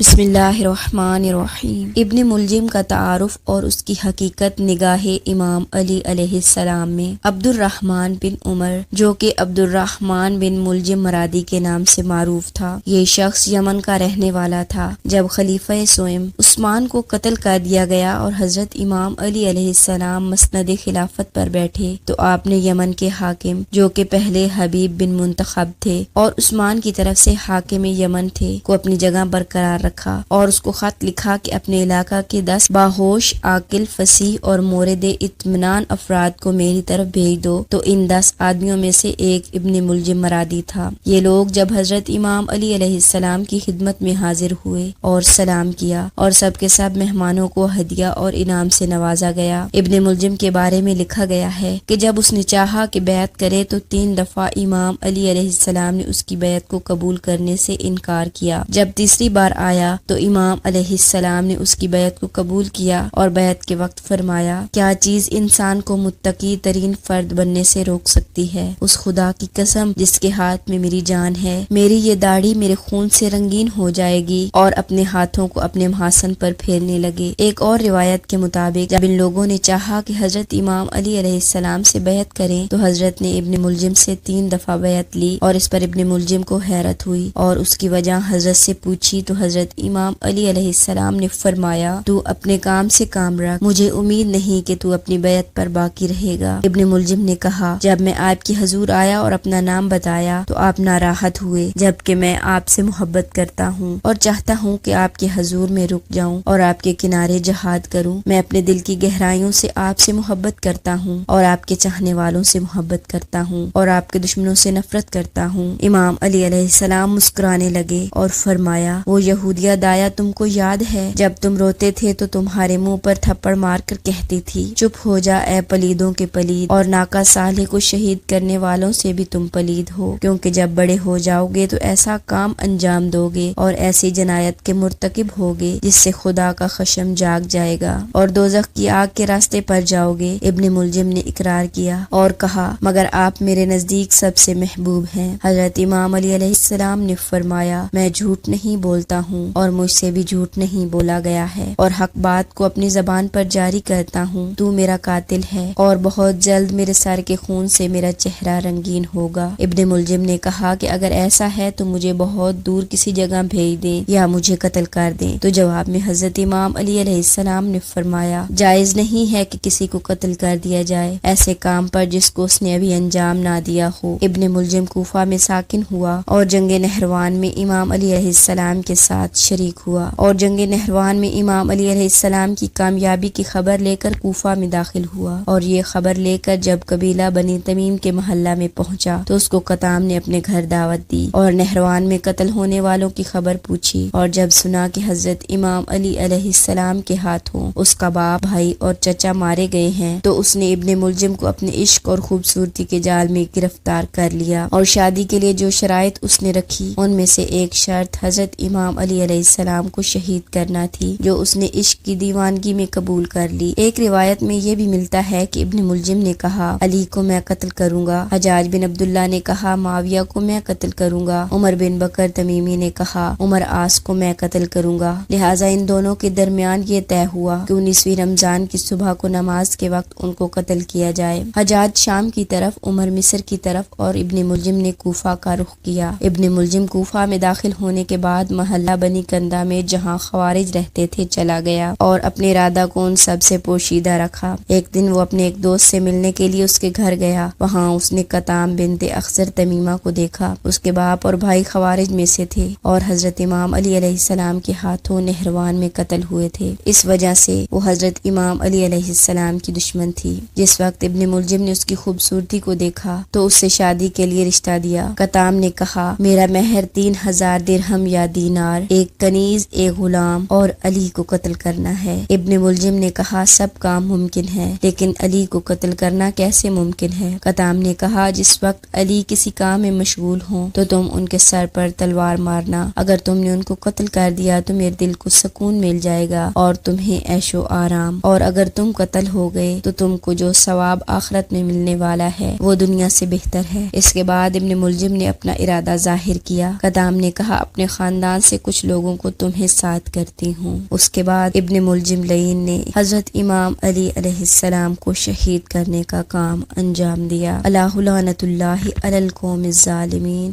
بسم اللہ الرحمن الرحیم۔ ابن ملجم کا تعارف اور اس کی حقیقت نگاہ امام علی علیہ السلام میں عبد الرحمن بن عمر، جو کہ عبد الرحمن بن ملجم مرادی کے نام سے معروف تھا، یہ شخص یمن کا رہنے والا تھا۔ جب خلیفہ سوئم عثمان کو قتل کر دیا گیا اور حضرت امام علی علیہ السلام مسند خلافت پر بیٹھے تو آپ نے یمن کے حاکم، جو کہ پہلے حبیب بن منتخب تھے اور عثمان کی طرف سے حاکم یمن تھے، کو اپنی جگہ برقرار رکھا اور اس کو خط لکھا کہ اپنے علاقہ کے 10 باہوش، عاقل، فصیح اور مورد اطمینان افراد کو میری طرف بھیج دو۔ تو ان 10 آدمیوں میں سے ایک ابن ملجم مرادی تھا۔ یہ لوگ جب حضرت امام علی علیہ السلام کی خدمت میں حاضر ہوئے اور سلام کیا، اور سب کے سب مہمانوں کو ہدیہ اور انعام سے نوازا گیا۔ ابن ملجم کے بارے میں لکھا گیا ہے کہ جب اس نے چاہا کہ بیعت کرے تو 3 دفعہ امام علی علیہ السلام نے اس کی بیعت کو قبول کرنے سے انکار کیا۔ جب تیسری بار آیا تو امام علیہ السلام نے اس کی بیعت کو قبول کیا اور بیعت کے وقت فرمایا، کیا چیز انسان کو متقی ترین فرد بننے سے روک سکتی ہے؟ اس خدا کی قسم جس کے ہاتھ میں میری جان ہے، میری یہ داڑھی میرے خون سے رنگین ہو جائے گی، اور اپنے ہاتھوں کو اپنے محاسن پر پھیرنے لگے۔ ایک اور روایت کے مطابق جب ان لوگوں نے چاہا کہ حضرت امام علی علیہ السلام سے بیعت کریں تو حضرت نے ابن ملجم سے 3 دفعہ بیعت لی، اور اس پر ابن ملجم کو حیرت ہوئی اور اس کی وجہ حضرت سے پوچھی تو حضرت امام علی علیہ السلام نے فرمایا، تو اپنے کام سے کام رکھ، مجھے امید نہیں کہ تو اپنی بیعت پر باقی رہے گا۔ ابن ملجم نے کہا، جب میں آپ کی حضور آیا اور اپنا نام بتایا تو آپ ناراحت ہوئے، جبکہ میں آپ سے محبت کرتا ہوں اور چاہتا ہوں کہ آپ کے حضور میں رک جاؤں اور آپ کے کنارے جہاد کروں۔ میں اپنے دل کی گہرائیوں سے آپ سے محبت کرتا ہوں اور آپ کے چاہنے والوں سے محبت کرتا ہوں اور آپ کے دشمنوں سے نفرت کرتا ہوں۔ امام علی علیہ السلام مسکرانے لگے اور فرمایا، وہ یہودیہ دایا تم کو یاد ہے؟ جب تم روتے تھے تو تمہارے منہ پر تھپڑ مار کر کہتی تھی، چپ ہو جا اے پلیدوں کے پلید، اور ناکا صالح کو شہید کرنے والوں سے بھی تم پلید ہو، کیونکہ جب بڑے ہو جاؤ گے تو ایسا کام انجام دو گے اور ایسی جنایت کے مرتکب ہوگے جس سے خدا کا خشم جاگ جائے گا اور دوزخ کی آگ کے راستے پر جاؤ گے۔ ابن ملجم نے اقرار کیا اور کہا، مگر آپ میرے نزدیک سب سے محبوب ہیں۔ حضرت امام علی علیہ السلام نے فرمایا، میں جھوٹ نہیں بولتا ہوں اور مجھ سے بھی جھوٹ نہیں بولا گیا ہے، اور حق بات کو اپنی زبان پر جاری کرتا ہوں۔ تو میرا قاتل ہے اور بہت جلد میرے سر کے خون سے میرا چہرہ رنگین ہوگا۔ ابن ملجم نے کہا کہ اگر ایسا ہے تو مجھے بہت دور کسی جگہ بھیج دیں یا مجھے قتل کر دیں۔ تو جواب میں حضرت امام علی علیہ السلام نے فرمایا، جائز نہیں ہے کہ کسی کو قتل کر دیا جائے ایسے کام پر جس کو اس نے ابھی انجام نہ دیا ہو۔ ابن ملجم کوفہ میں ساکن ہوا اور جنگ نہروان میں امام علی علیہ السلام کے ساتھ شریک ہوا، اور جنگ نہروان میں امام علی علیہ السلام کی کامیابی کی خبر لے کر کوفہ میں داخل ہوا، اور یہ خبر لے کر جب قبیلہ بنی تمیم کے محلہ میں پہنچا تو اس کو قطام نے اپنے گھر دعوت دی اور نہروان میں قتل ہونے والوں کی خبر پوچھی، اور جب سنا کہ حضرت امام علی علیہ السلام کے ہاتھوں اس کا باپ، بھائی اور چچا مارے گئے ہیں تو اس نے ابن ملجم کو اپنے عشق اور خوبصورتی کے جال میں گرفتار کر لیا، اور شادی کے لیے جو شرائط اس نے رکھی ان میں سے ایک شرط حضرت امام علی علیہ السلام کو شہید کرنا تھی، جو اس نے عشق کی دیوانگی میں قبول کر لی۔ ایک روایت میں یہ بھی ملتا ہے کہ ابن ملجم نے کہا، علی کو میں قتل کروں گا۔ حجاج بن عبداللہ نے کہا، معاویہ کو میں قتل کروں گا۔ عمر بن بکر تمیمی نے کہا، عمر عاص کو میں قتل کروں گا۔ لہٰذا ان دونوں کے درمیان یہ طے ہوا کہ 19ویں رمضان کی صبح کو نماز کے وقت ان کو قتل کیا جائے۔ حجاج شام کی طرف، عمر مصر کی طرف اور ابن ملجم نے کوفہ کا رخ کیا۔ ابن ملجم کوفہ میں داخل ہونے کے بعد محلہ بنی کندہ میں جہاں خوارج رہتے تھے چلا گیا اور اپنے ارادہ کو ان سب سے پوشیدہ رکھا۔ ایک دن وہ اپنے ایک دوست سے ملنے کے لیے اس کے گھر گیا۔ وہاں اس نے قطام بنت اخضر تمیمہ کو دیکھا۔ اس کے باپ اور بھائی خوارج میں سے تھے اور حضرت امام علی علیہ السلام کے ہاتھوں نہروان میں قتل ہوئے تھے، اس وجہ سے وہ حضرت امام علی علیہ السلام کی دشمن تھی۔ جس وقت ابن ملجم نے اس کی خوبصورتی کو دیکھا تو اس سے شادی کے لیے رشتہ دیا۔ قطام نے کہا، میرا مہر 3000 درہم یا دینار، ایک کنیز، ایک غلام اور علی کو قتل کرنا ہے۔ ابن ملجم نے کہا، سب کام ممکن ہے لیکن علی کو قتل کرنا کیسے ممکن ہے؟ قطام نے کہا، جس وقت علی کسی کام میں مشغول ہوں تو تم ان کے سر پر تلوار مارنا، اگر تم نے ان کو قتل کر دیا تو میرے دل کو سکون مل جائے گا اور تمہیں عیش و آرام، اور اگر تم قتل ہو گئے تو تم کو جو ثواب آخرت میں ملنے والا ہے وہ دنیا سے بہتر ہے۔ اس کے بعد ابن ملجم نے اپنا ارادہ ظاہر کیا۔ قطام نے کہا، اپنے خاندان سے کچھ لوگوں کو تمہیں ساتھ کرتی ہوں۔ اس کے بعد ابن ملجم لعین نے حضرت امام علی علیہ السلام کو شہید کرنے کا کام انجام دیا۔ اللہ لعنت اللہ علی القوم الظالمین۔